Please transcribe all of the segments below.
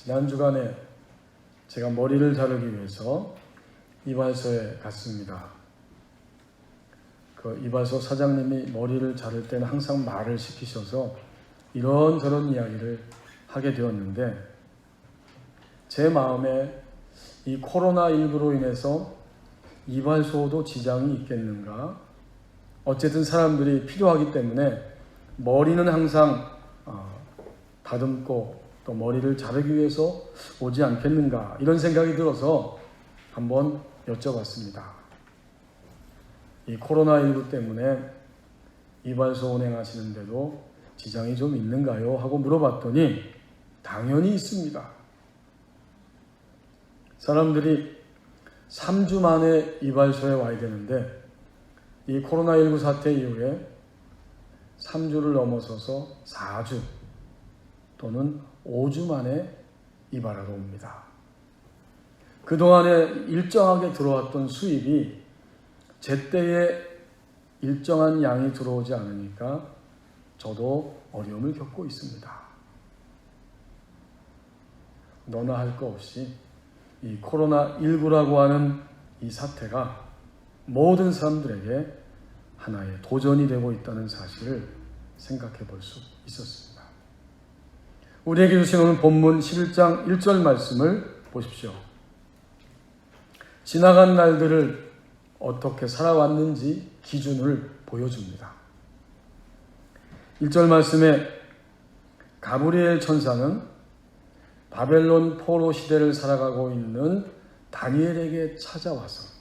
지난 주간에 제가 머리를 자르기 위해서 이발소에 갔습니다. 그 이발소 사장님이 머리를 자를 때는 항상 말을 시키셔서 이런저런 이야기를 하게 되었는데, 제 마음에 이 코로나19로 인해서 이발소도 지장이 있겠는가? 어쨌든 사람들이 필요하기 때문에 머리는 항상 다듬고 또 머리를 자르기 위해서 오지 않겠는가, 이런 생각이 들어서 한번 여쭤봤습니다. 이 코로나19 때문에 이발소 운행하시는데도 지장이 좀 있는가요? 하고 물어봤더니 당연히 있습니다. 사람들이 3주 만에 이발소에 와야 되는데 이 코로나19 사태 이후에 3주를 넘어서서 4주 또는 5주 만에 이발하러 옵니다. 그동안에 일정하게 들어왔던 수입이 제때에 일정한 양이 들어오지 않으니까 저도 어려움을 겪고 있습니다. 너나 할 거 없이 이 코로나19라고 하는 이 사태가 모든 사람들에게 하나의 도전이 되고 있다는 사실을 생각해 볼 수 있었습니다. 우리에게 주신 오늘 본문 11장 1절 말씀을 보십시오. 지나간 날들을 어떻게 살아왔는지 기준을 보여줍니다. 1절 말씀에 가브리엘 천사는 바벨론 포로 시대를 살아가고 있는 다니엘에게 찾아와서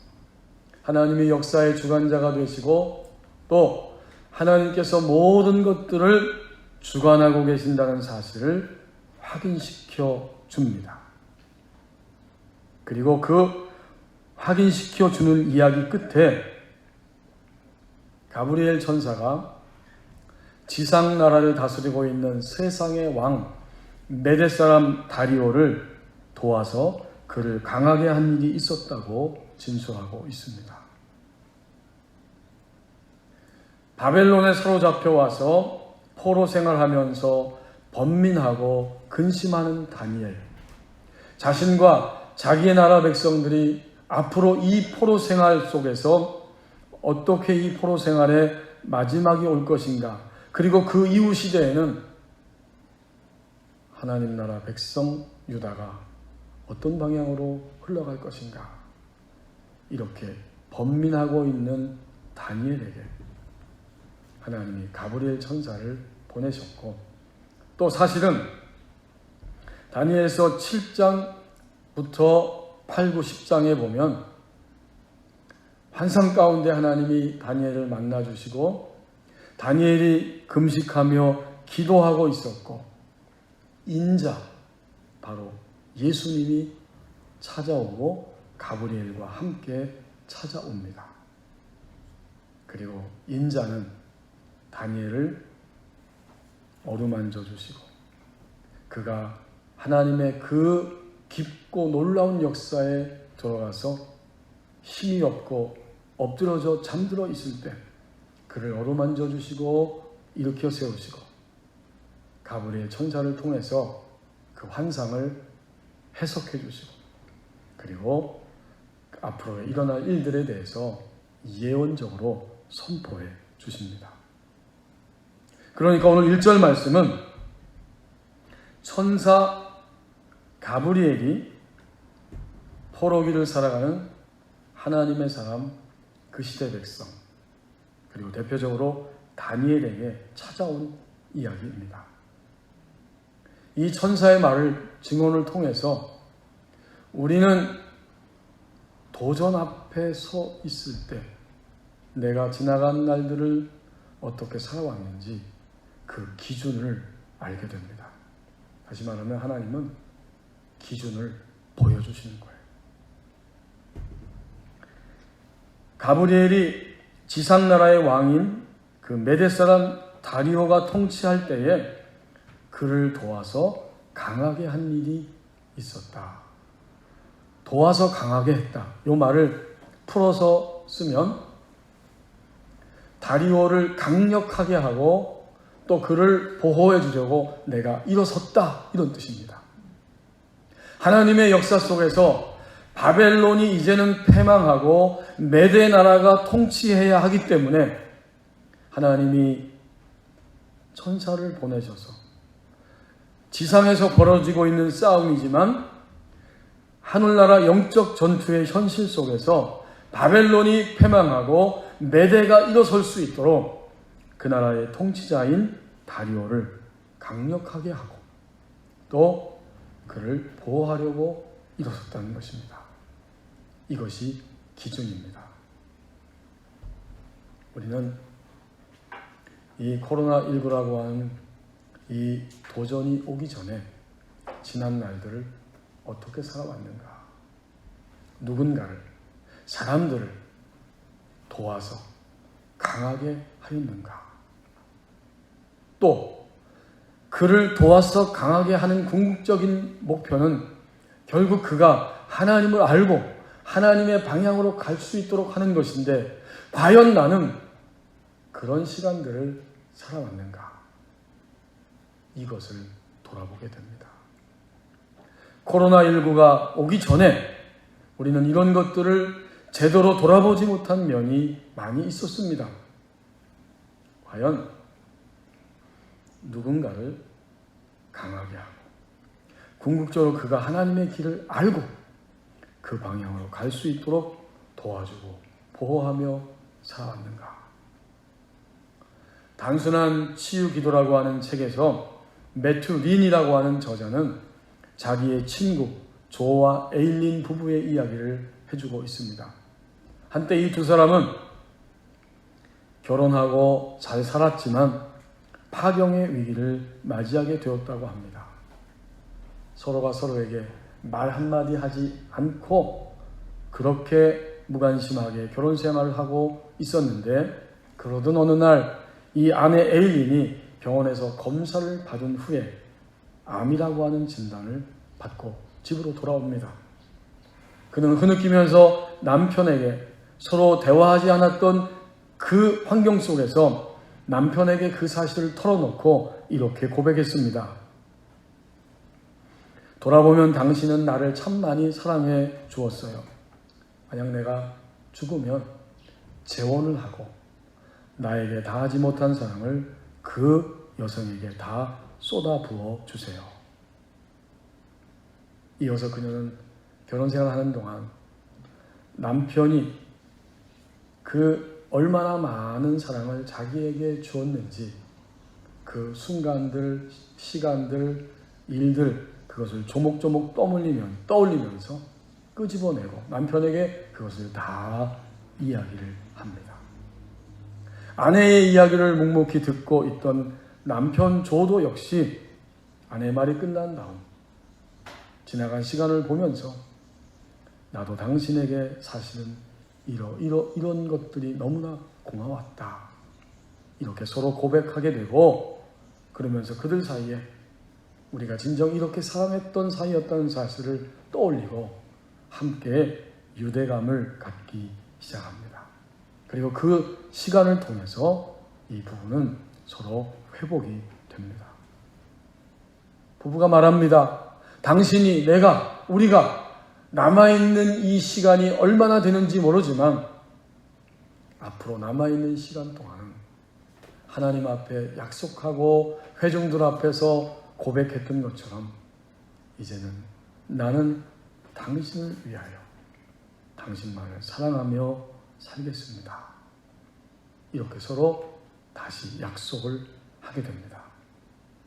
하나님의 역사의 주관자가 되시고 또 하나님께서 모든 것들을 주관하고 계신다는 사실을 확인시켜 줍니다. 그리고 그 확인시켜 주는 이야기 끝에 가브리엘 천사가 지상 나라를 다스리고 있는 세상의 왕 메대 사람 다리오를 도와서 그를 강하게 한 일이 있었다고 진술하고 있습니다. 바벨론에 사로잡혀 와서 포로 생활하면서 번민하고 근심하는 다니엘, 자신과 자기의 나라 백성들이 앞으로 이 포로 생활 속에서 어떻게 이 포로 생활의 마지막이 올 것인가, 그리고 그 이후 시대에는 하나님 나라 백성 유다가 어떤 방향으로 흘러갈 것인가, 이렇게 번민하고 있는 다니엘에게 하나님이 가브리엘 천사를 보내셨고, 또 사실은 다니엘서 7장부터 8, 9, 10장에 보면 환상 가운데 하나님이 다니엘을 만나주시고 다니엘이 금식하며 기도하고 있었고, 인자 바로 예수님이 찾아오고 가브리엘과 함께 찾아옵니다. 그리고 인자는 다니엘을 어루만져 주시고 그가 하나님의 그 깊고 놀라운 역사에 들어가서 힘이 없고 엎드러져 잠들어 있을 때 그를 어루만져 주시고 일으켜 세우시고 가브리엘 천사를 통해서 그 환상을 해석해 주시고 그리고 앞으로 일어날 일들에 대해서 예언적으로 선포해 주십니다. 그러니까 오늘 1절 말씀은 천사 가브리엘이 포로기를 살아가는 하나님의 사람, 그 시대 백성, 그리고 대표적으로 다니엘에게 찾아온 이야기입니다. 이 천사의 말을, 증언을 통해서 우리는 도전 앞에 서 있을 때 내가 지나간 날들을 어떻게 살아왔는지 그 기준을 알게 됩니다. 다시 말하면 하나님은 기준을 보여주시는 거예요. 가브리엘이 지상나라의 왕인 그 메대 사람 다리오가 통치할 때에 그를 도와서 강하게 한 일이 있었다. 도와서 강하게 했다. 이 말을 풀어서 쓰면 다리오를 강력하게 하고 또 그를 보호해 주려고 내가 일어섰다, 이런 뜻입니다. 하나님의 역사 속에서 바벨론이 이제는 패망하고 메대 나라가 통치해야 하기 때문에 하나님이 천사를 보내셔서 지상에서 벌어지고 있는 싸움이지만 하늘나라 영적 전투의 현실 속에서 바벨론이 패망하고 메대가 일어설 수 있도록 그 나라의 통치자인 다리오를 강력하게 하고 또 그를 보호하려고 일어섰다는 것입니다. 이것이 기준입니다. 우리는 이 코로나19라고 하는 이 도전이 오기 전에 지난 날들을 어떻게 살아왔는가? 누군가를, 사람들을 도와서 강하게 하였는가? 또 그를 도와서 강하게 하는 궁극적인 목표는 결국 그가 하나님을 알고 하나님의 방향으로 갈 수 있도록 하는 것인데 과연 나는 그런 시간들을 살아왔는가? 이것을 돌아보게 됩니다. 코로나19가 오기 전에 우리는 이런 것들을 제대로 돌아보지 못한 면이 많이 있었습니다. 과연 누군가를 강하게 하고 궁극적으로 그가 하나님의 길을 알고 그 방향으로 갈 수 있도록 도와주고 보호하며 살아왔는가? 단순한 치유 기도라고 하는 책에서 매튜 린이라고 하는 저자는 자기의 친구 조와 에일린 부부의 이야기를 해주고 있습니다. 한때 이 두 사람은 결혼하고 잘 살았지만 파경의 위기를 맞이하게 되었다고 합니다. 서로가 서로에게 말 한마디 하지 않고 그렇게 무관심하게 결혼 생활을 하고 있었는데 그러던 어느 날 이 아내 에일린이 병원에서 검사를 받은 후에 암이라고 하는 진단을 받고 집으로 돌아옵니다. 그는 흐느끼면서 남편에게 서로 대화하지 않았던 그 환경 속에서 남편에게 그 사실을 털어놓고 이렇게 고백했습니다. 돌아보면 당신은 나를 참 많이 사랑해 주었어요. 만약 내가 죽으면 재혼을 하고 나에게 다하지 못한 사랑을 그 여성에게 다 쏟아부어 주세요. 이어서 그녀는 결혼생활 하는 동안 남편이 그 얼마나 많은 사랑을 자기에게 주었는지 그 순간들, 시간들, 일들 그것을 조목조목 떠올리면서 끄집어내고 남편에게 그것을 다 이야기를 합니다. 아내의 이야기를 묵묵히 듣고 있던 남편 조도 역시 아내의 말이 끝난 다음 지나간 시간을 보면서 나도 당신에게 사실은 이런 것들이 너무나 고마웠다. 이렇게 서로 고백하게 되고 그러면서 그들 사이에 우리가 진정 이렇게 사랑했던 사이였다는 사실을 떠올리고 함께 유대감을 갖기 시작합니다. 그리고 그 시간을 통해서 이 부부는 서로 회복이 됩니다. 부부가 말합니다. 당신이, 내가, 우리가 남아있는 이 시간이 얼마나 되는지 모르지만 앞으로 남아있는 시간 동안은 하나님 앞에 약속하고 회중들 앞에서 고백했던 것처럼 이제는 나는 당신을 위하여 당신만을 사랑하며 살겠습니다. 이렇게 서로 다시 약속을 하게 됩니다.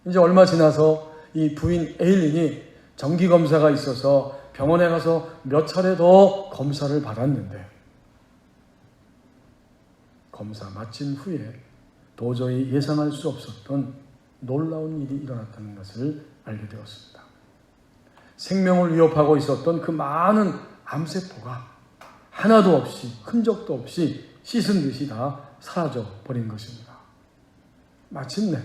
이제 얼마 지나서 이 부인 에일린이 정기검사가 있어서 병원에 가서 몇 차례 더 검사를 받았는데 검사 마친 후에 도저히 예상할 수 없었던 놀라운 일이 일어났다는 것을 알게 되었습니다. 생명을 위협하고 있었던 그 많은 암세포가 하나도 없이 흔적도 없이 씻은 듯이 다 사라져 버린 것입니다. 마침내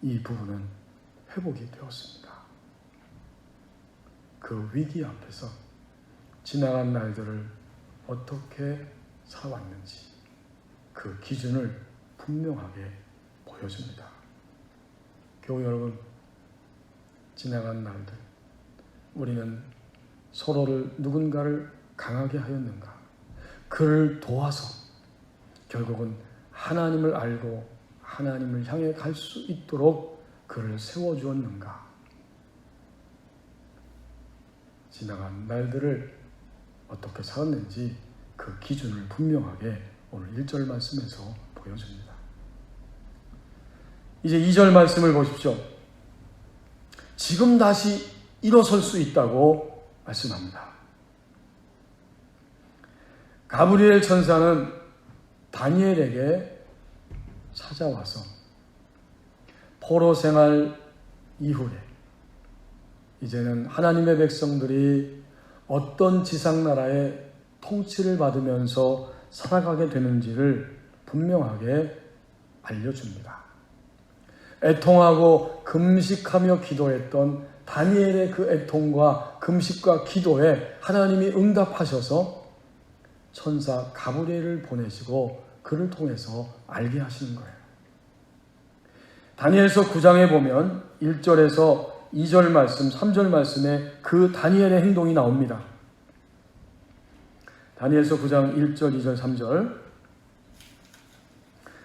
이 부부는 회복이 되었습니다. 그 위기 앞에서 지나간 날들을 어떻게 살아왔는지 그 기준을 분명하게 보여줍니다. 교우 여러분, 지나간 날들 우리는 서로를 누군가를 강하게 하였는가? 그를 도와서 결국은 하나님을 알고 하나님을 향해 갈 수 있도록 그를 세워주었는가? 지나간 날들을 어떻게 살았는지 그 기준을 분명하게 오늘 1절 말씀에서 보여줍니다. 이제 2절 말씀을 보십시오. 지금 다시 일어설 수 있다고 말씀합니다. 가브리엘 천사는 다니엘에게 찾아와서 포로 생활 이후에 이제는 하나님의 백성들이 어떤 지상나라의 통치를 받으면서 살아가게 되는지를 분명하게 알려줍니다. 애통하고 금식하며 기도했던 다니엘의 그 애통과 금식과 기도에 하나님이 응답하셔서 천사 가브리엘을 보내시고 그를 통해서 알게 하시는 거예요. 다니엘서 9장에 보면 1절에서 2절 말씀, 3절 말씀에 그 다니엘의 행동이 나옵니다. 다니엘서 9장 1절, 2절, 3절.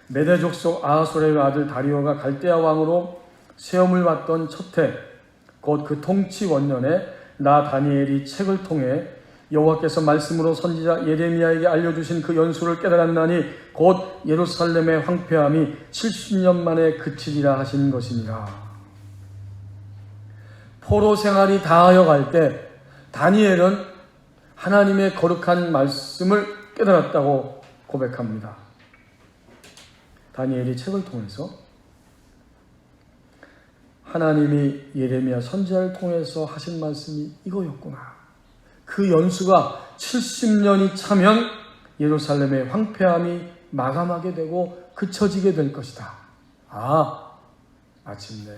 메대 족속 아하수에르의 아들 다리오가 갈대아 왕으로 시험을 받던 첫 해, 곧 그 통치 원년에 나 다니엘이 책을 통해 여호와께서 말씀으로 선지자 예레미야에게 알려주신 그 연수를 깨달았나니 곧 예루살렘의 황폐함이 70년 만에 그치리라 하신 것이니라. 포로 생활이 다하여 갈 때 다니엘은 하나님의 거룩한 말씀을 깨달았다고 고백합니다. 다니엘이 책을 통해서 하나님이 예레미야 선지자를 통해서 하신 말씀이 이거였구나. 그 연수가 70년이 차면 예루살렘의 황폐함이 마감하게 되고 그쳐지게 될 것이다. 마침내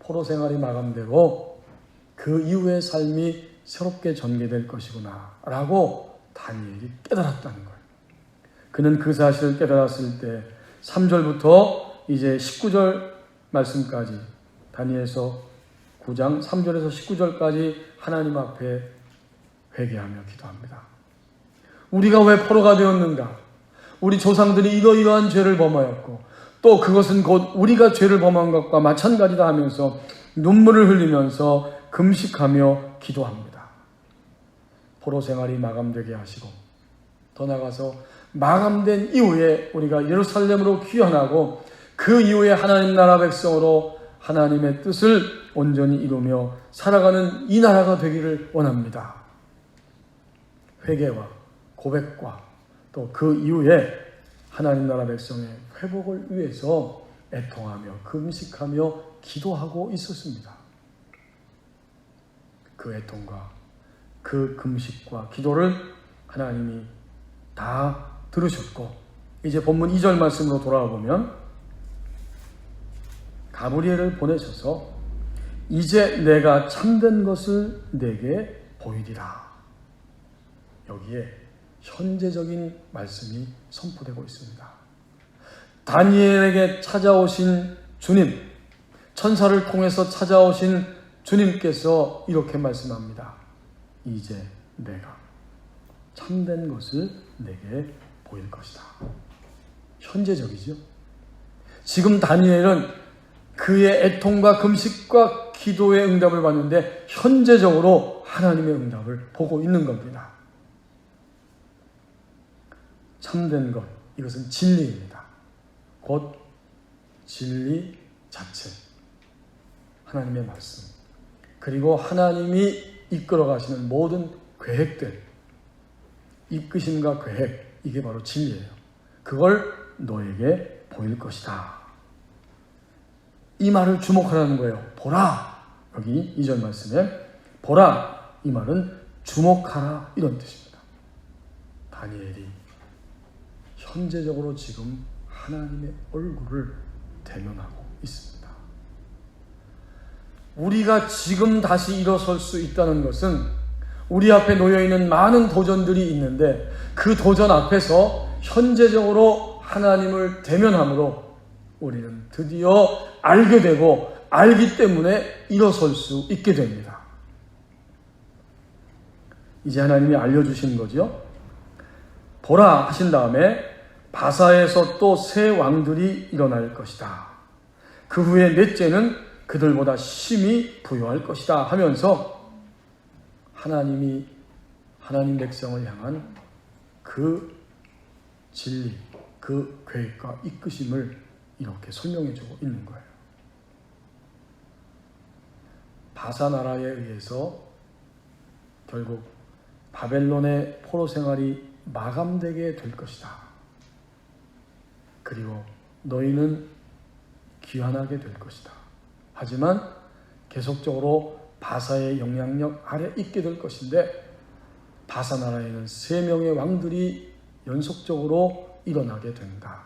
포로 생활이 마감되고 그 이후의 삶이 새롭게 전개될 것이구나 라고 다니엘이 깨달았다는 거예요. 그는 그 사실을 깨달았을 때 3절부터 이제 19절 말씀까지 다니엘서 9장 3절에서 19절까지 하나님 앞에 회개하며 기도합니다. 우리가 왜 포로가 되었는가? 우리 조상들이 이러이러한 죄를 범하였고 또 그것은 곧 우리가 죄를 범한 것과 마찬가지다 하면서 눈물을 흘리면서 금식하며 기도합니다. 포로 생활이 마감되게 하시고 더 나아가서 마감된 이후에 우리가 예루살렘으로 귀환하고 그 이후에 하나님 나라 백성으로 하나님의 뜻을 온전히 이루며 살아가는 이 나라가 되기를 원합니다. 회개와 고백과 또 그 이후에 하나님 나라 백성의 회복을 위해서 애통하며 금식하며 기도하고 있었습니다. 그 애통과 그 금식과 기도를 하나님이 다 들으셨고 이제 본문 2절 말씀으로 돌아와 보면 가브리엘을 보내셔서 이제 내가 참된 것을 내게 보이리라. 여기에 현재적인 말씀이 선포되고 있습니다. 다니엘에게 찾아오신 주님, 천사를 통해서 찾아오신 주님께서 이렇게 말씀합니다. 이제 내가 참된 것을 내게 보일 것이다. 현재적이죠. 지금 다니엘은 그의 애통과 금식과 기도의 응답을 받는데 현재적으로 하나님의 응답을 보고 있는 겁니다. 참된 것, 이것은 진리입니다. 곧 진리 자체, 하나님의 말씀, 그리고 하나님이 이끌어 가시는 모든 계획들, 이끄심과 계획, 이게 바로 진리예요. 그걸 너에게 보일 것이다. 이 말을 주목하라는 거예요. 보라. 여기 2절 말씀에 보라. 이 말은 주목하라 이런 뜻입니다. 다니엘이 현재적으로 지금 하나님의 얼굴을 대면하고 있습니다. 우리가 지금 다시 일어설 수 있다는 것은 우리 앞에 놓여있는 많은 도전들이 있는데 그 도전 앞에서 현재적으로 하나님을 대면함으로 우리는 드디어 알게 되고 알기 때문에 일어설 수 있게 됩니다. 이제 하나님이 알려주신 거죠. 보라 하신 다음에 바사에서 또 새 왕들이 일어날 것이다. 그 후에 넷째는 그들보다 심히 부요할 것이다 하면서 하나님 백성을 향한 그 진리, 그 계획과 이끄심을 이렇게 설명해주고 있는 거예요. 바사 나라에 의해서 결국 바벨론의 포로 생활이 마감되게 될 것이다. 그리고 너희는 귀환하게 될 것이다. 하지만 계속적으로 바사의 영향력 아래 있게 될 것인데 바사 나라에는 3명의 왕들이 연속적으로 일어나게 된다.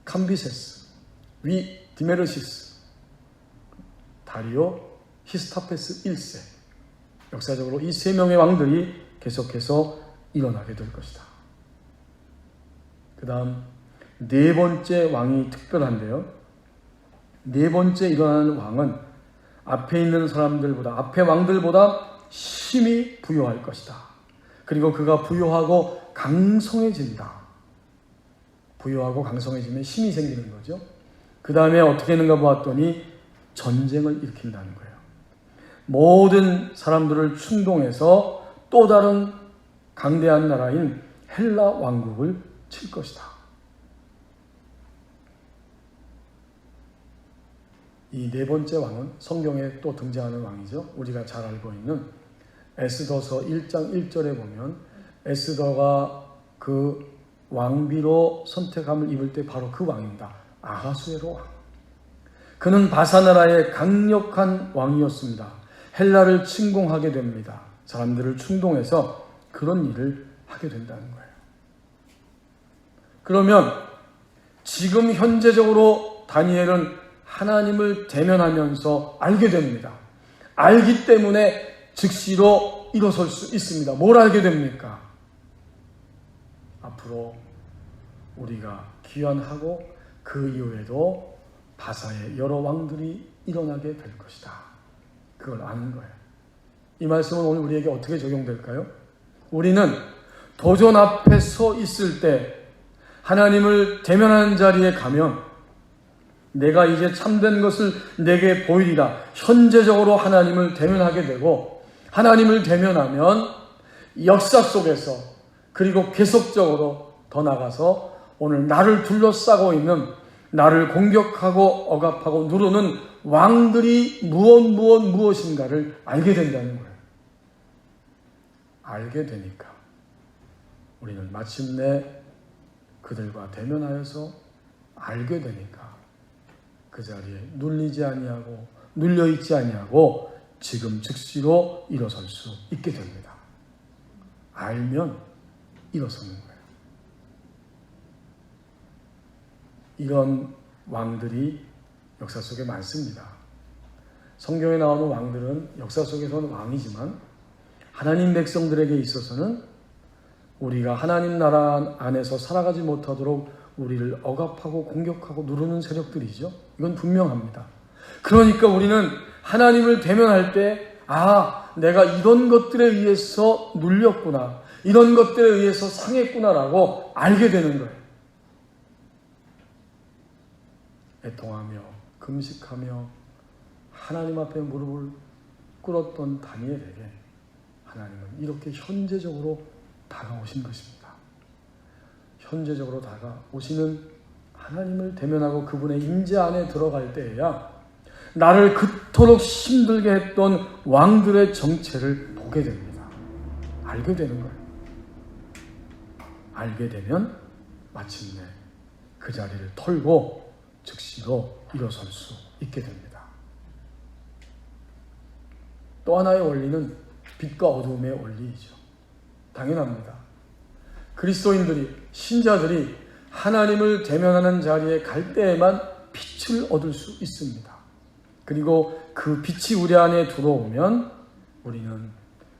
캄비세스, 디메르시스, 다리오, 히스타페스 1세. 역사적으로 이 3명의 왕들이 계속해서 일어나게 될 것이다. 그 다음 4번째 왕이 특별한데요. 4번째 일어나는 왕은 앞에 있는 사람들보다, 앞에 왕들보다 심히 부요할 것이다. 그리고 그가 부요하고 강성해진다. 부요하고 강성해지면 힘이 생기는 거죠. 그 다음에 어떻게 했는가 보았더니 전쟁을 일으킨다는 거예요. 모든 사람들을 충동해서 또 다른 강대한 나라인 헬라 왕국을 칠 것이다. 이 4번째 왕은 성경에 또 등장하는 왕이죠. 우리가 잘 알고 있는 에스더서 1장 1절에 보면 에스더가 그 왕비로 선택함을 입을 때 바로 그 왕입니다. 아하수에로 왕. 그는 바사나라의 강력한 왕이었습니다. 헬라를 침공하게 됩니다. 사람들을 충동해서 그런 일을 하게 된다는 거예요. 그러면 지금 현재적으로 다니엘은 하나님을 대면하면서 알게 됩니다. 알기 때문에 즉시로 일어설 수 있습니다. 뭘 알게 됩니까? 앞으로 우리가 귀환하고 그 이후에도 바사의 여러 왕들이 일어나게 될 것이다. 그걸 아는 거예요. 이 말씀은 오늘 우리에게 어떻게 적용될까요? 우리는 도전 앞에 서 있을 때 하나님을 대면하는 자리에 가면 내가 이제 참된 것을 내게 보이리라. 현재적으로 하나님을 대면하게 되고 하나님을 대면하면 역사 속에서 그리고 계속적으로 더 나가서 오늘 나를 둘러싸고 있는 나를 공격하고 억압하고 누르는 왕들이 무엇인가를 알게 된다는 거예요. 알게 되니까 우리는 마침내 그들과 대면하여서 알게 되니까 그 자리에 눌리지 아니하고 눌려있지 아니하고 지금 즉시로 일어설 수 있게 됩니다. 알면 일어서는 거예요. 이런 왕들이 역사 속에 많습니다. 성경에 나오는 왕들은 역사 속에서는 왕이지만 하나님 백성들에게 있어서는 우리가 하나님 나라 안에서 살아가지 못하도록 우리를 억압하고 공격하고 누르는 세력들이죠. 이건 분명합니다. 그러니까 우리는 하나님을 대면할 때 내가 이런 것들에 의해서 눌렸구나, 이런 것들에 의해서 상했구나라고 알게 되는 거예요. 애통하며 금식하며 하나님 앞에 무릎을 꿇었던 다니엘에게 하나님은 이렇게 현재적으로 다가오신 것입니다. 현재적으로 다가오시는 하나님을 대면하고 그분의 임재 안에 들어갈 때에야 나를 그토록 힘들게 했던 왕들의 정체를 보게 됩니다. 알게 되는 거예요. 알게 되면 마침내 그 자리를 털고 즉시로 일어설 수 있게 됩니다. 또 하나의 원리는 빛과 어두움의 원리이죠. 당연합니다. 그리스도인들이, 신자들이 하나님을 대면하는 자리에 갈 때에만 빛을 얻을 수 있습니다. 그리고 그 빛이 우리 안에 들어오면 우리는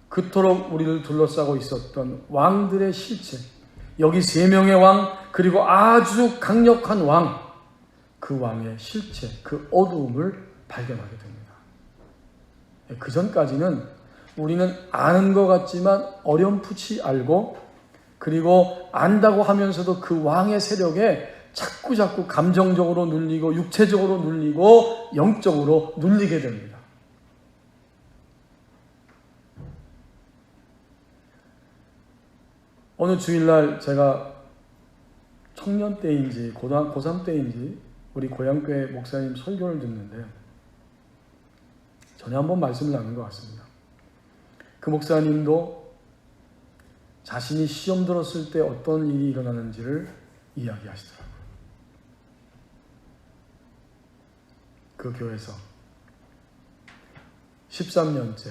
그토록 우리를 둘러싸고 있었던 왕들의 실체, 여기 3명의 왕, 그리고 아주 강력한 왕, 그 왕의 실체, 그 어두움을 발견하게 됩니다. 그 전까지는 우리는 아는 것 같지만 어렴풋이 알고, 그리고 안다고 하면서도 그 왕의 세력에 자꾸 감정적으로 눌리고 육체적으로 눌리고 영적으로 눌리게 됩니다. 어느 주일날 제가 청년 때인지 고3 때인지 우리 고향교회 목사님 설교를 듣는데 전에 한번 말씀을 나눈 것 같습니다. 그 목사님도 자신이 시험 들었을 때 어떤 일이 일어나는지를 이야기하시더라고요. 그 교회에서 13년째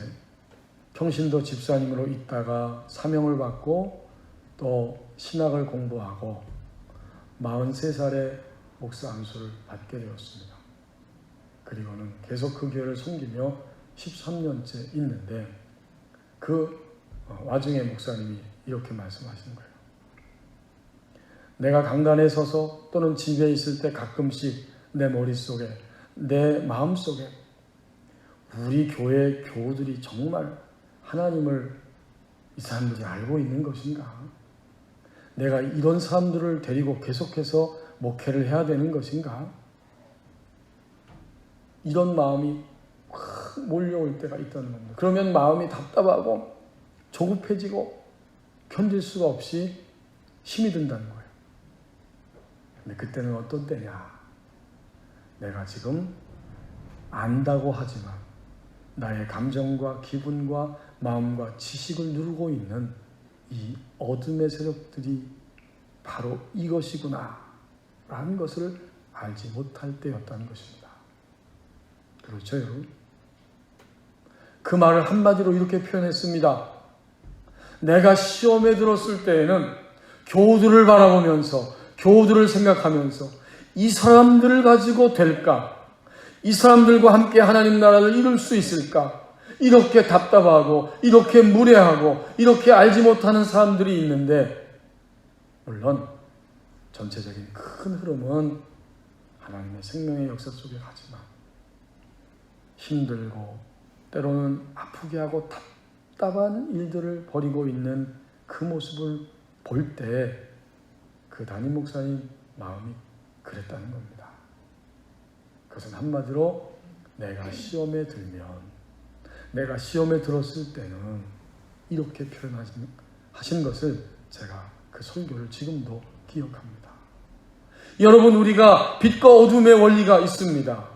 평신도 집사님으로 있다가 사명을 받고 또 신학을 공부하고 43살에 목사 안수를 받게 되었습니다. 그리고는 계속 그 교회를 섬기며 13년째 있는데 그 와중에 목사님이 이렇게 말씀하시는 거예요. 내가 강단에 서서 또는 집에 있을 때 가끔씩 내 머릿속에, 내 마음속에 우리 교회 교우들이 정말 하나님을 이 사람들이 알고 있는 것인가? 내가 이런 사람들을 데리고 계속해서 목회를 해야 되는 것인가? 이런 마음이 확 몰려올 때가 있다는 겁니다. 그러면 마음이 답답하고 조급해지고 견딜 수가 없이 힘이 든다는 거예요. 근데 그때는 어떤 때냐? 내가 지금 안다고 하지만 나의 감정과 기분과 마음과 지식을 누르고 있는 이 어둠의 세력들이 바로 이것이구나 라는 것을 알지 못할 때였다는 것입니다. 그렇죠, 여러분? 그 말을 한마디로 이렇게 표현했습니다. 내가 시험에 들었을 때에는 교우들을 바라보면서, 교우들을 생각하면서 이 사람들을 가지고 될까? 이 사람들과 함께 하나님 나라를 이룰 수 있을까? 이렇게 답답하고 이렇게 무례하고 이렇게 알지 못하는 사람들이 있는데, 물론 전체적인 큰 흐름은 하나님의 생명의 역사 속에 가지만 힘들고 때로는 아프게 하고 답답한 일들을 벌이고 있는 그 모습을 볼 때 그 담임 목사님 마음이 그랬다는 겁니다. 그것은 한마디로 내가 시험에 들면, 내가 시험에 들었을 때는 이렇게 표현하신 것을 제가 그 설교를 지금도 기억합니다. 여러분, 우리가 빛과 어둠의 원리가 있습니다.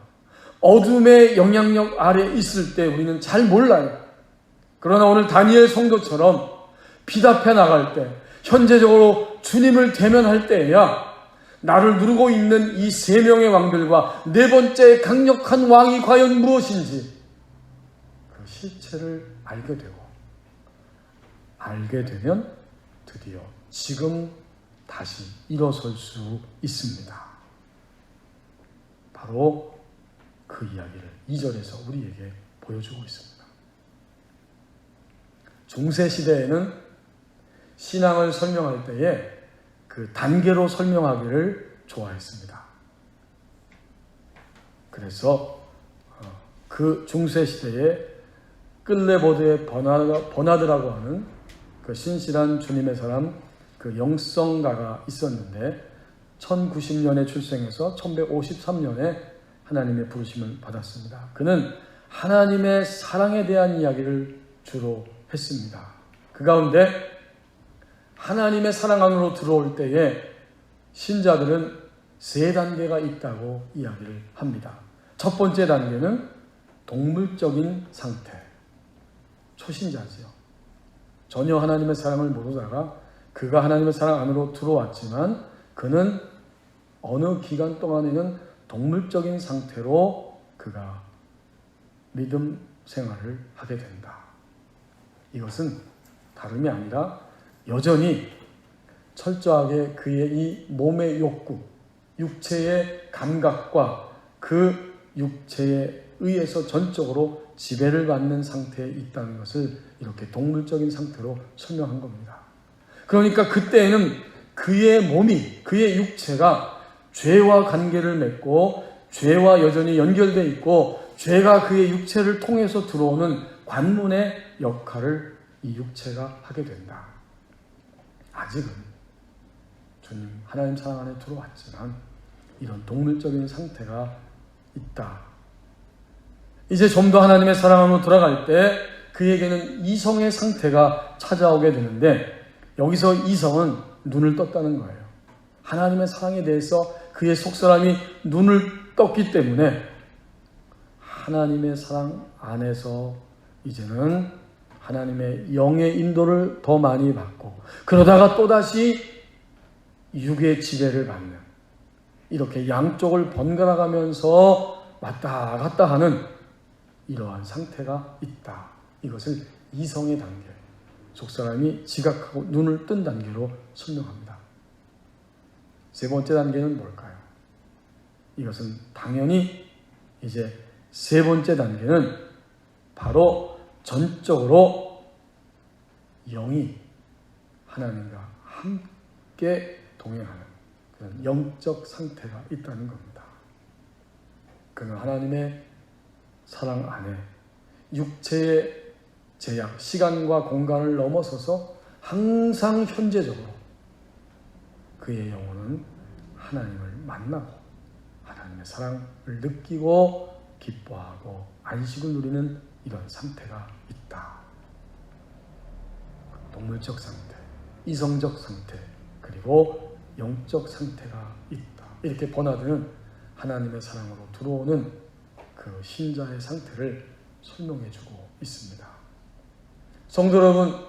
어둠의 영향력 아래 있을 때 우리는 잘 몰라요. 그러나 오늘 다니엘 성도처럼 빛 앞에 나갈 때, 현재적으로 주님을 대면할 때에야 나를 누르고 있는 이 세 명의 왕들과 네 번째 강력한 왕이 과연 무엇인지 그 실체를 알게 되고, 알게 되면 드디어 지금 다시 일어설 수 있습니다. 바로 그 이야기를 2절에서 우리에게 보여주고 있습니다. 중세시대에는 신앙을 설명할 때에 그 단계로 설명하기를 좋아했습니다. 그래서 그 중세시대에 끌레보드의 버나드라고 하는 그 신실한 주님의 사람, 그 영성가가 있었는데 1090년에 출생해서 1153년에 하나님의 부르심을 받았습니다. 그는 하나님의 사랑에 대한 이야기를 주로 했습니다. 그 가운데 하나님의 사랑 안으로 들어올 때에 신자들은 세 단계가 있다고 이야기를 합니다. 첫 번째 단계는 동물적인 상태, 초신자지요. 전혀 하나님의 사랑을 모르다가 그가 하나님의 사랑 안으로 들어왔지만 그는 어느 기간 동안에는 동물적인 상태로 그가 믿음 생활을 하게 된다. 이것은 다름이 아니라 여전히 철저하게 그의 이 몸의 욕구, 육체의 감각과 그 육체에 의해서 전적으로 지배를 받는 상태에 있다는 것을 이렇게 동물적인 상태로 설명한 겁니다. 그러니까 그때에는 그의 몸이, 그의 육체가 죄와 관계를 맺고 죄와 여전히 연결되어 있고 죄가 그의 육체를 통해서 들어오는 관문에 역할을 이 육체가 하게 된다. 아직은 주님 하나님 사랑 안에 들어왔지만 이런 동물적인 상태가 있다. 이제 좀 더 하나님의 사랑 안으로 들어갈 때 그에게는 이성의 상태가 찾아오게 되는데, 여기서 이성은 눈을 떴다는 거예요. 하나님의 사랑에 대해서 그의 속사람이 눈을 떴기 때문에 하나님의 사랑 안에서 이제는 하나님의 영의 인도를 더 많이 받고, 그러다가 또다시 육의 지배를 받는, 이렇게 양쪽을 번갈아 가면서 왔다 갔다 하는 이러한 상태가 있다. 이것을 이성의 단계, 속사람이 지각하고 눈을 뜬 단계로 설명합니다. 세 번째 단계는 뭘까요? 이것은 당연히 이제 세 번째 단계는 바로 전적으로 영이 하나님과 함께 동행하는 그런 영적 상태가 있다는 겁니다. 그는 하나님의 사랑 안에 육체의 제약, 시간과 공간을 넘어서서 항상 현재적으로 그의 영혼은 하나님을 만나고 하나님의 사랑을 느끼고 기뻐하고 안식을 누리는 이런 상태가 있다. 동물적 상태, 이성적 상태, 그리고 영적 상태가 있다. 이렇게 번화되는 하나님의 사랑으로 들어오는 그 신자의 상태를 설명해주고 있습니다. 성도 여러분,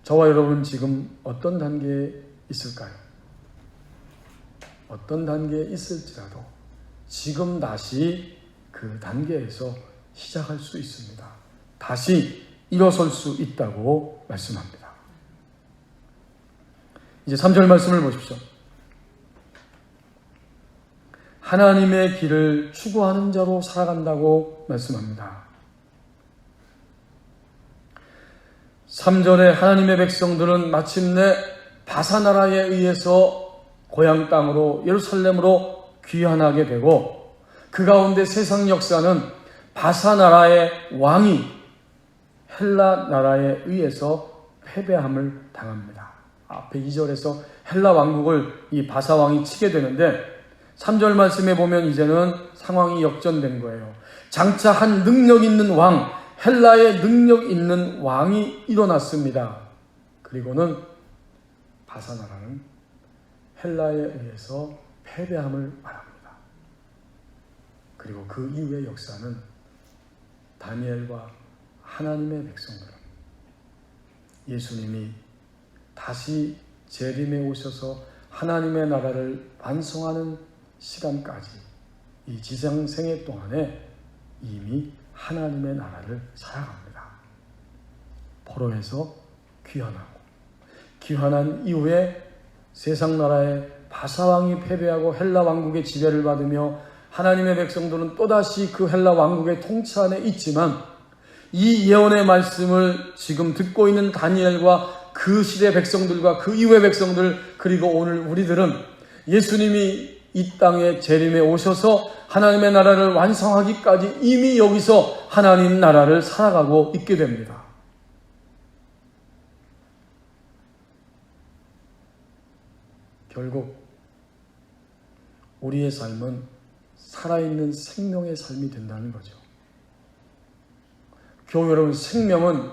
저와 여러분 지금 어떤 단계에 있을까요? 어떤 단계에 있을지라도 지금 다시 그 단계에서 시작할 수 있습니다. 다시 일어설 수 있다고 말씀합니다. 이제 3절 말씀을 보십시오. 하나님의 길을 추구하는 자로 살아간다고 말씀합니다. 3절에 하나님의 백성들은 마침내 바사나라에 의해서 고향 땅으로 예루살렘으로 귀환하게 되고, 그 가운데 세상 역사는 바사나라의 왕이 헬라 나라에 의해서 패배함을 당합니다. 앞에 2절에서 헬라 왕국을 이 바사 왕이 치게 되는데, 3절 말씀에 보면 이제는 상황이 역전된 거예요. 장차 한 능력 있는 왕, 헬라의 능력 있는 왕이 일어났습니다. 그리고는 바사나라는 헬라에 의해서 패배함을 말합니다. 그리고 그 이후의 역사는 다니엘과 하나님의 백성들은 예수님이 다시 재림에 오셔서 하나님의 나라를 완성하는 시간까지 이 지상생애 동안에 이미 하나님의 나라를 살아갑니다. 포로에서 귀환하고, 귀환한 이후에 세상 나라의 바사왕이 패배하고 헬라 왕국의 지배를 받으며 하나님의 백성들은 또다시 그 헬라 왕국의 통치 안에 있지만, 이 예언의 말씀을 지금 듣고 있는 다니엘과 그 시대 백성들과 그 이후의 백성들, 그리고 오늘 우리들은 예수님이 이 땅에 재림에 오셔서 하나님의 나라를 완성하기까지 이미 여기서 하나님 나라를 살아가고 있게 됩니다. 결국 우리의 삶은 살아있는 생명의 삶이 된다는 거죠. 교회 여러분, 생명은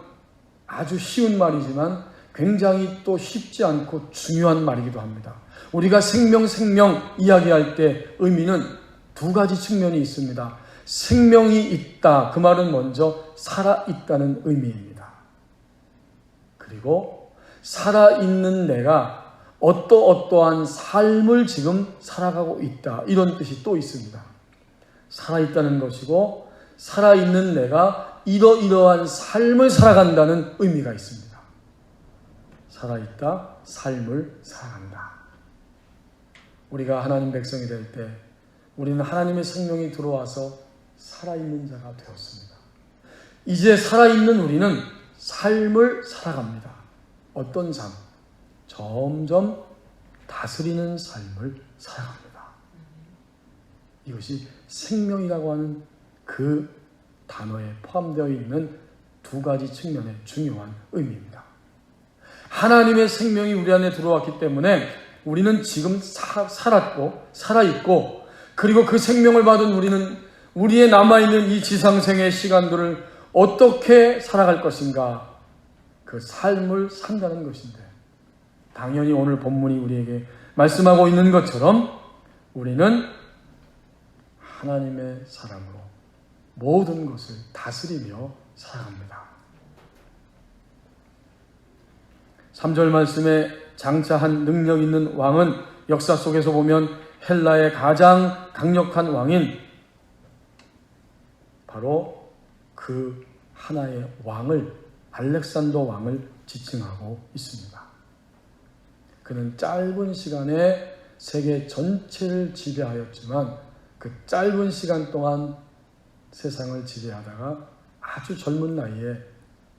아주 쉬운 말이지만 굉장히 또 쉽지 않고 중요한 말이기도 합니다. 우리가 생명 이야기할 때 의미는 두 가지 측면이 있습니다. 생명이 있다, 그 말은 먼저 살아있다는 의미입니다. 그리고 살아있는 내가 어떠한 삶을 지금 살아가고 있다, 이런 뜻이 또 있습니다. 살아있다는 것이고 살아있는 내가 이러이러한 삶을 살아간다는 의미가 있습니다. 살아있다, 삶을 살아간다. 우리가 하나님 백성이 될 때 우리는 하나님의 생명이 들어와서 살아있는 자가 되었습니다. 이제 살아있는 우리는 삶을 살아갑니다. 어떤 삶? 점점 다스리는 삶을 살아갑니다. 이것이 생명이라고 하는 그 단어에 포함되어 있는 두 가지 측면의 중요한 의미입니다. 하나님의 생명이 우리 안에 들어왔기 때문에 우리는 지금 살았고 살아있고, 그리고 그 생명을 받은 우리는 우리의 남아있는 이 지상생의 시간들을 어떻게 살아갈 것인가, 그 삶을 산다는 것인데, 당연히 오늘 본문이 우리에게 말씀하고 있는 것처럼 우리는 하나님의 사람으로 모든 것을 다스리며 살아갑니다. 3절 말씀에 장차한 능력 있는 왕은 역사 속에서 보면 헬라의 가장 강력한 왕인 바로 그 하나의 왕을, 알렉산더 왕을 지칭하고 있습니다. 그는 짧은 시간에 세계 전체를 지배하였지만 그 짧은 시간 동안 세상을 지배하다가 아주 젊은 나이에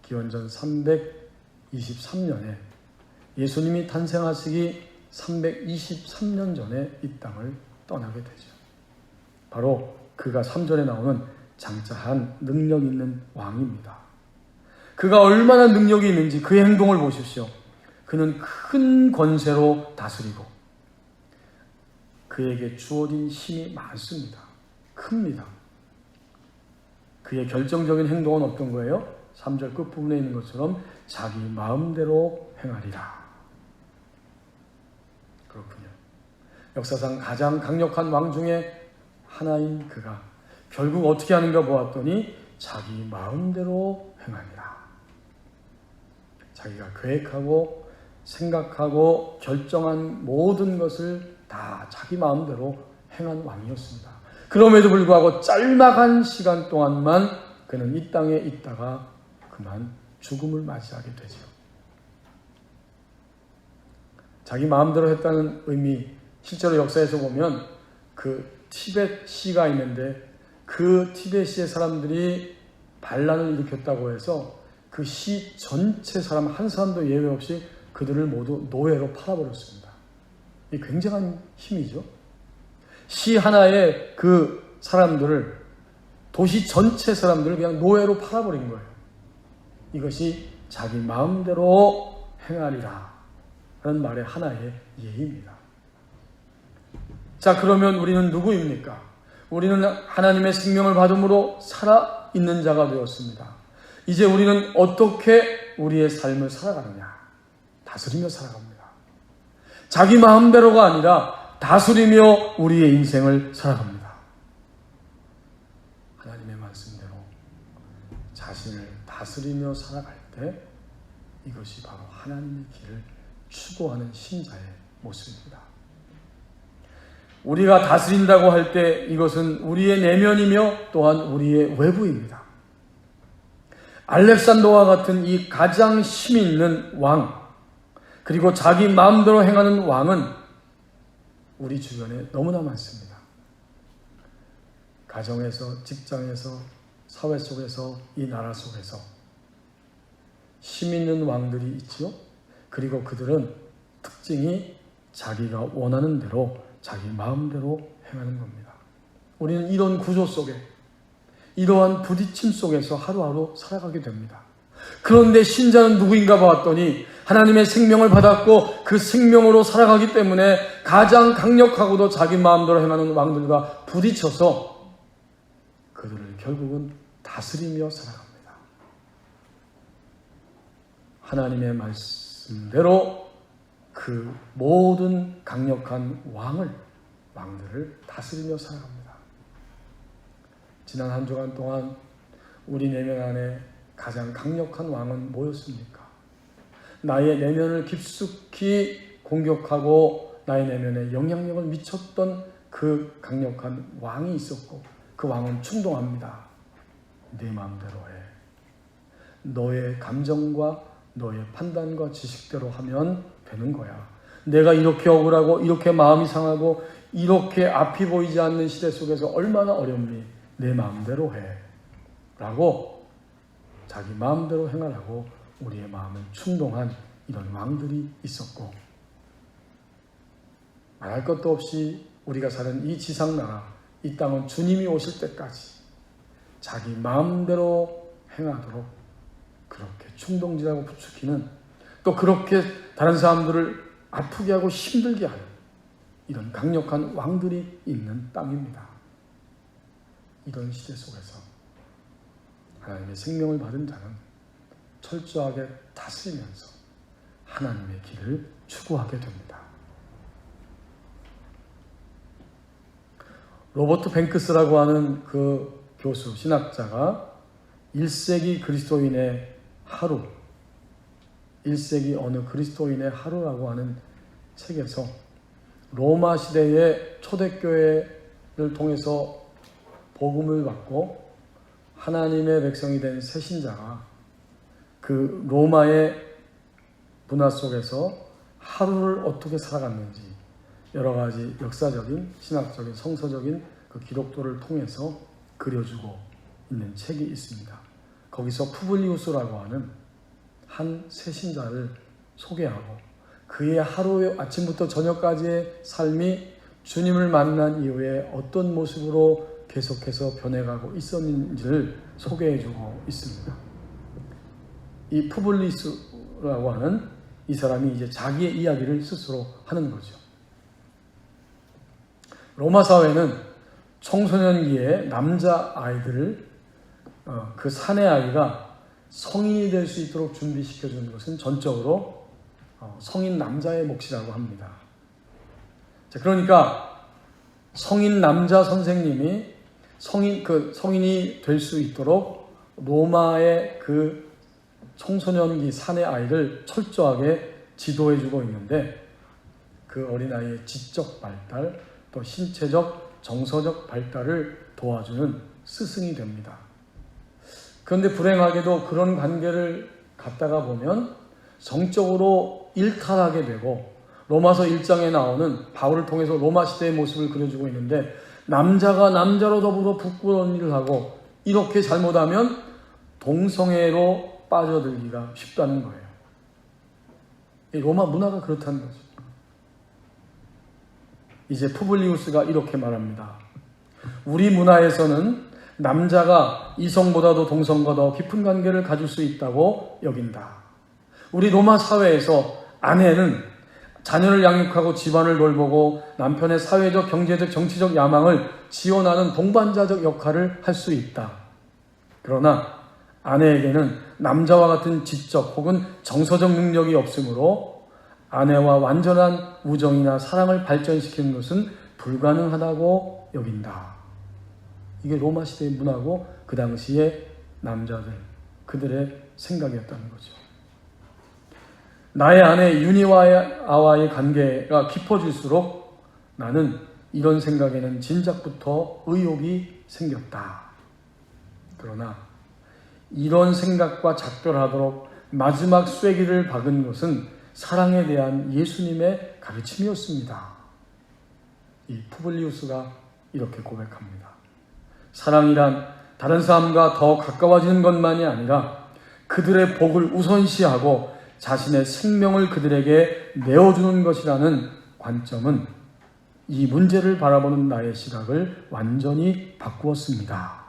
기원전 323년에 예수님이 탄생하시기 323년 전에 이 땅을 떠나게 되죠. 바로 그가 3절에 나오는 장차한 능력 있는 왕입니다. 그가 얼마나 능력이 있는지 그의 행동을 보십시오. 그는 큰 권세로 다스리고 그에게 주어진 힘이 많습니다. 큽니다. 그의 결정적인 행동은 어떤 거예요? 3절 끝부분에 있는 것처럼 자기 마음대로 행하리라. 그렇군요. 역사상 가장 강력한 왕 중에 하나인 그가 결국 어떻게 하는가 보았더니 자기 마음대로 행하니라. 자기가 계획하고 생각하고 결정한 모든 것을 다 자기 마음대로 행한 왕이었습니다. 그럼에도 불구하고 짤막한 시간 동안만 그는 이 땅에 있다가 그만 죽음을 맞이하게 되죠. 자기 마음대로 했다는 의미, 실제로 역사에서 보면 그 티벳시가 있는데 그 티벳시의 사람들이 반란을 일으켰다고 해서 그 시 전체 사람 한 사람도 예외 없이 그들을 모두 노예로 팔아버렸습니다. 이 굉장한 힘이죠. 시 하나에 그 사람들을, 도시 전체 사람들을 그냥 노예로 팔아버린 거예요. 이것이 자기 마음대로 행하리라 라는 말의 하나의 예입니다. 자, 그러면 우리는 누구입니까? 우리는 하나님의 생명을 받음으로 살아있는 자가 되었습니다. 이제 우리는 어떻게 우리의 삶을 살아가느냐? 다스리며 살아갑니다. 자기 마음대로가 아니라 다스리며 우리의 인생을 살아갑니다. 하나님의 말씀대로 자신을 다스리며 살아갈 때 이것이 바로 하나님의 길을 추구하는 신자의 모습입니다. 우리가 다스린다고 할 때 이것은 우리의 내면이며 또한 우리의 외부입니다. 알렉산더와 같은 이 가장 힘 있는 왕, 그리고 자기 마음대로 행하는 왕은 우리 주변에 너무나 많습니다. 가정에서, 직장에서, 사회 속에서, 이 나라 속에서 힘 있는 왕들이 있지요. 그리고 그들은 특징이 자기가 원하는 대로 자기 마음대로 행하는 겁니다. 우리는 이런 구조 속에, 이러한 부딪힘 속에서 하루하루 살아가게 됩니다. 그런데 신자는 누구인가 봤더니 하나님의 생명을 받았고 그 생명으로 살아가기 때문에 가장 강력하고도 자기 마음대로 행하는 왕들과 부딪혀서 그들을 결국은 다스리며 살아갑니다. 하나님의 말씀대로 그 모든 강력한 왕들을 다스리며 살아갑니다. 지난 한 주간 동안 우리 내면 안에 가장 강력한 왕은 뭐였습니까? 나의 내면을 깊숙이 공격하고 나의 내면에 영향력을 미쳤던 그 강력한 왕이 있었고 그 왕은 충동합니다. 네 마음대로 해. 너의 감정과 너의 판단과 지식대로 하면 되는 거야. 내가 이렇게 억울하고 이렇게 마음이 상하고 이렇게 앞이 보이지 않는 시대 속에서 얼마나 어렵니? 내 마음대로 해. 라고 자기 마음대로 행하라고 우리의 마음을 충동한 이런 왕들이 있었고, 말할 것도 없이 우리가 사는 이 지상나라, 이 땅은 주님이 오실 때까지 자기 마음대로 행하도록 그렇게 충동질하고 부추기는, 또 그렇게 다른 사람들을 아프게 하고 힘들게 하는 이런 강력한 왕들이 있는 땅입니다. 이런 시대 속에서 하나님의 생명을 받은 자는 철저하게 다스리면서 하나님의 길을 추구하게 됩니다. 로버트 뱅크스라고 하는 그 교수, 신학자가 1세기 그리스도인의 하루, 1세기 어느 그리스도인의 하루라고 하는 책에서 로마 시대의 초대교회를 통해서 복음을 받고 하나님의 백성이 된 새신자가 그 로마의 문화 속에서 하루를 어떻게 살아갔는지 여러 가지 역사적인, 신학적인, 성서적인 그 기록도를 통해서 그려주고 있는 책이 있습니다. 거기서 푸블리우스라고 하는 한 새신자를 소개하고 그의 하루의 아침부터 저녁까지의 삶이 주님을 만난 이후에 어떤 모습으로 계속해서 변해가고 있었는지를 소개해주고 있습니다. 이 푸블리우스라고 하는 이 사람이 이제 자기의 이야기를 스스로 하는 거죠. 로마 사회는 청소년기에 남자 아이들을 그 사내 아이가 성인이 될 수 있도록 준비시켜주는 것은 전적으로 성인 남자의 몫이라고 합니다. 자, 그러니까 성인 남자 선생님이 성인이 될 수 있도록 로마의 그 청소년기 사내 아이를 철저하게 지도해주고 있는데 그 어린아이의 지적 발달, 또 신체적, 정서적 발달을 도와주는 스승이 됩니다. 그런데 불행하게도 그런 관계를 갖다가 보면 성적으로 일탈하게 되고 로마서 1장에 나오는 바울을 통해서 로마 시대의 모습을 그려주고 있는데 남자가 남자로 더불어 부끄러운 일을 하고 이렇게 잘못하면 동성애로 빠져들기가 쉽다는 거예요. 이 로마 문화가 그렇다는 거죠. 이제 푸블리우스가 이렇게 말합니다. 우리 문화에서는 남자가 이성보다도 동성과 더 깊은 관계를 가질 수 있다고 여긴다. 우리 로마 사회에서 아내는 자녀를 양육하고 집안을 돌보고 남편의 사회적, 경제적, 정치적 야망을 지원하는 동반자적 역할을 할 수 있다. 그러나 아내에게는 남자와 같은 지적 혹은 정서적 능력이 없으므로 아내와 완전한 우정이나 사랑을 발전시키는 것은 불가능하다고 여긴다. 이게 로마 시대의 문화고 그 당시의 남자들, 그들의 생각이었다는 거죠. 나의 아내 유니와의 관계가 깊어질수록 나는 이런 생각에는 진작부터 의욕이 생겼다. 그러나 이런 생각과 작별하도록 마지막 쐐기를 박은 것은 사랑에 대한 예수님의 가르침이었습니다. 이 푸블리우스가 이렇게 고백합니다. 사랑이란 다른 사람과 더 가까워지는 것만이 아니라 그들의 복을 우선시하고 자신의 생명을 그들에게 내어주는 것이라는 관점은 이 문제를 바라보는 나의 시각을 완전히 바꾸었습니다.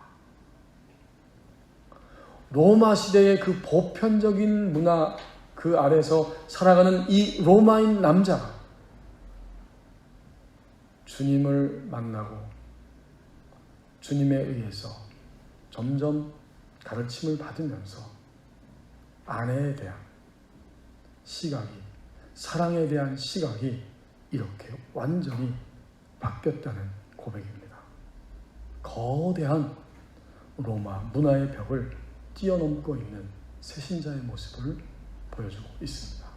로마 시대의 그 보편적인 문화 그 아래서 살아가는 이 로마인 남자가 주님을 만나고 주님에 의해서 점점 가르침을 받으면서 아내에 대한 시각이, 사랑에 대한 시각이 이렇게 완전히 바뀌었다는 고백입니다. 거대한 로마 문화의 벽을 뛰어넘고 있는 새신자의 모습을 보여주고 있습니다.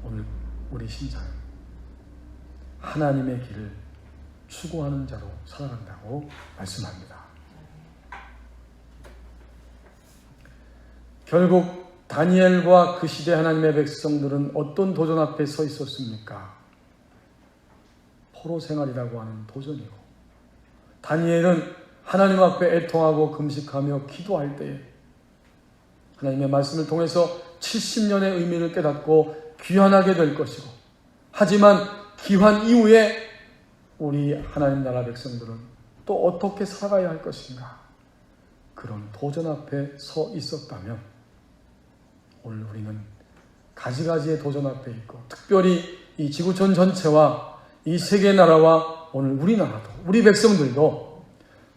오늘 우리 신자는 하나님의 길을 추구하는 자로 살아간다고 말씀합니다. 결국 다니엘과 그 시대 하나님의 백성들은 어떤 도전 앞에 서 있었습니까? 포로 생활이라고 하는 도전이고, 다니엘은 하나님 앞에 애통하고 금식하며 기도할 때에 하나님의 말씀을 통해서 70년의 의미를 깨닫고 귀환하게 될 것이고, 하지만 귀환 이후에 우리 하나님 나라 백성들은 또 어떻게 살아가야 할 것인가? 그런 도전 앞에 서 있었다면 오늘 우리는 가지가지의 도전 앞에 있고, 특별히 이 지구촌 전체와 이 세계 나라와 오늘 우리나라도, 우리 백성들도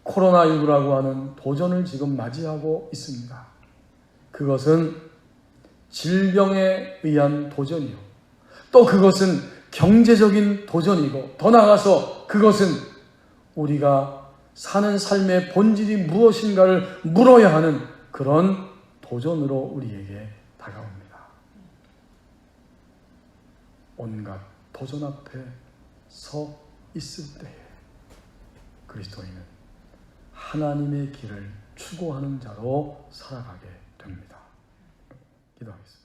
코로나19라고 하는 도전을 지금 맞이하고 있습니다. 그것은 질병에 의한 도전이요, 또 그것은 경제적인 도전이고, 더 나아가서 그것은 우리가 사는 삶의 본질이 무엇인가를 물어야 하는 그런 도전으로 우리에게 다가옵니다. 온갖 도전 앞에 서 있을 때에 그리스도인은 하나님의 길을 추구하는 자로 살아가게 됩니다. 기도하겠습니다.